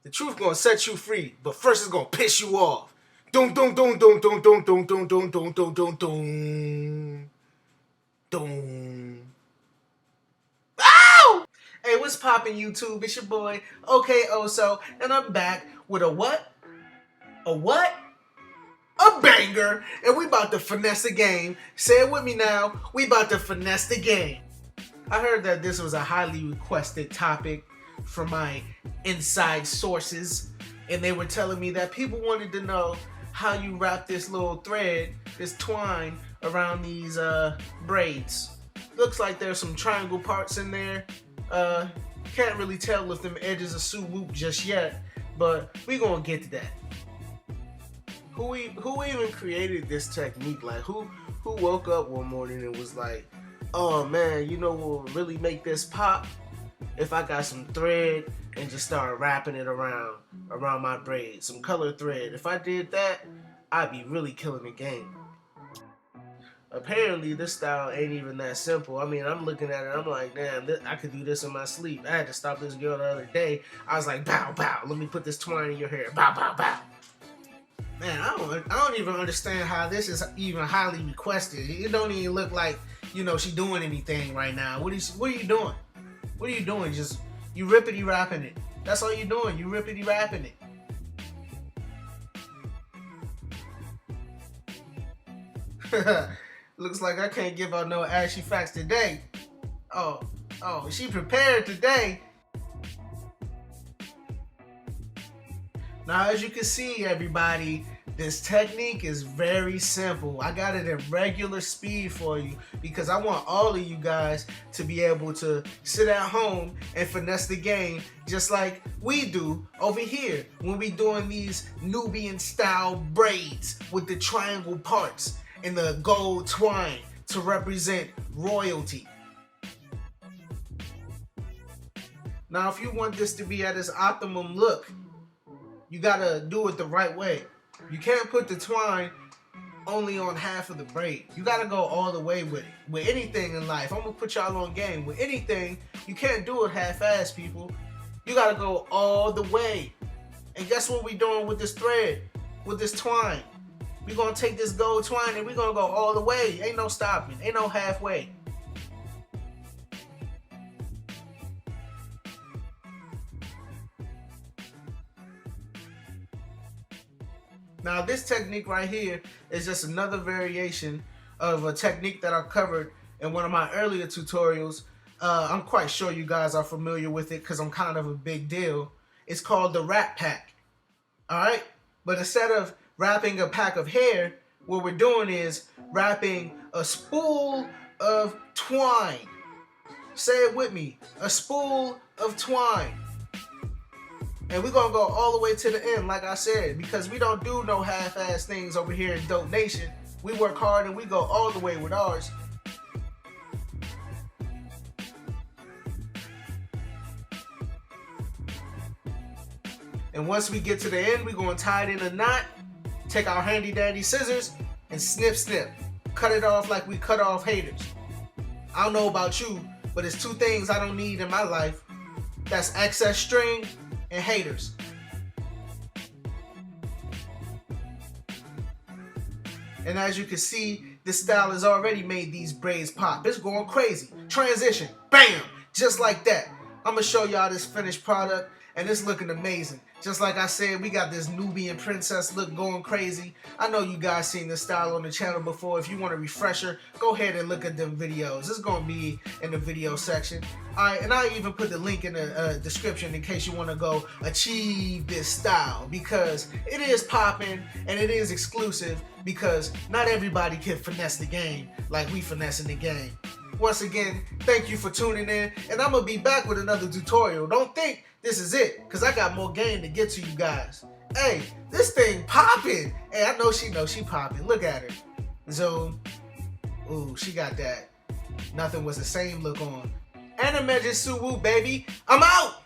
The truth gonna set you free, but first it's gonna piss you off. Dun dun dun dun dun dun dun dun dun dun dun dun dun dun. Ow! Hey, what's poppin' YouTube? It's your boy, OK Oso, and I'm back with a what? A what? A banger, and we about to finesse the game. Say it with me now. We about to finesse the game. I heard that this was a highly requested topic from my inside sources, and they were telling me that people wanted to know how you wrap this little thread, this twine, around these braids. Looks like there's some triangle parts in there. Can't really tell if them edges are swoop just yet, but we gonna get to that. Who even created this technique? Like who woke up one morning and was like, oh man, you know what will really make this pop? If I got some thread and just start wrapping it around my braid, some colored thread. If I did that, I'd be really killing the game. Apparently this style ain't even that simple. I mean, I'm looking at it, I'm like, damn, I could do this in my sleep. I had to stop this girl the other day. I was like, bow, bow, let me put this twine in your hair. Bow, bow, bow. Man, I don't even understand how this is even highly requested. It don't even look like, you know, she doing anything right now. What are you doing? What are you doing? Just, you rippity rapping it. That's all you're doing. You rippity rapping it. Looks like I can't give out no ashy facts today. Oh, she prepared today. Now, as you can see, everybody, this technique is very simple. I got it at regular speed for you because I want all of you guys to be able to sit at home and finesse the game just like we do over here when we doing these Nubian style braids with the triangle parts and the gold twine to represent royalty. Now, if you want this to be at its optimum look, you gotta do it the right way. You can't put the twine only on half of the braid. You gotta go all the way with it. With anything in life, I'm gonna put y'all on game. With anything, you can't do it half-ass, people. You gotta go all the way. And guess what we doing with this thread, with this twine? We gonna take this gold twine and we gonna go all the way. Ain't no stopping, ain't no halfway. Now this technique right here is just another variation of a technique that I covered in one of my earlier tutorials. I'm quite sure you guys are familiar with it because I'm kind of a big deal. It's called the wrap pack. Alright? But instead of wrapping a pack of hair, what we're doing is wrapping a spool of twine. Say it with me. A spool of twine. And we're going to go all the way to the end, like I said, because we don't do no half-ass things over here in Dope Nation. We work hard and we go all the way with ours. And once we get to the end, we're going to tie it in a knot, take our handy-dandy scissors, and snip, snip. Cut it off like we cut off haters. I don't know about you, but it's two things I don't need in my life. That's excess string and haters. And as you can see, this style has already made these braids pop. It's going crazy. Transition, bam, just like that. I'm gonna show y'all this finished product and it's looking amazing. Just like I said, we got this Nubian princess look going crazy. I know you guys seen this style on the channel before. If you want a refresher, go ahead and look at them videos. It's gonna be in the video section. Alright, and I even put the link in the description in case you want to go achieve this style, because it is popping and it is exclusive, because not everybody can finesse the game like we finessing the game. Once again, thank you for tuning in, and I'm gonna be back with another tutorial. Don't think this is it, because I got more game to get to you guys. Hey, this thing popping. Hey, I know she popping. Look at her. Zoom. Ooh, she got that nothing was the same look on. Anime Jutsu, baby. I'm out!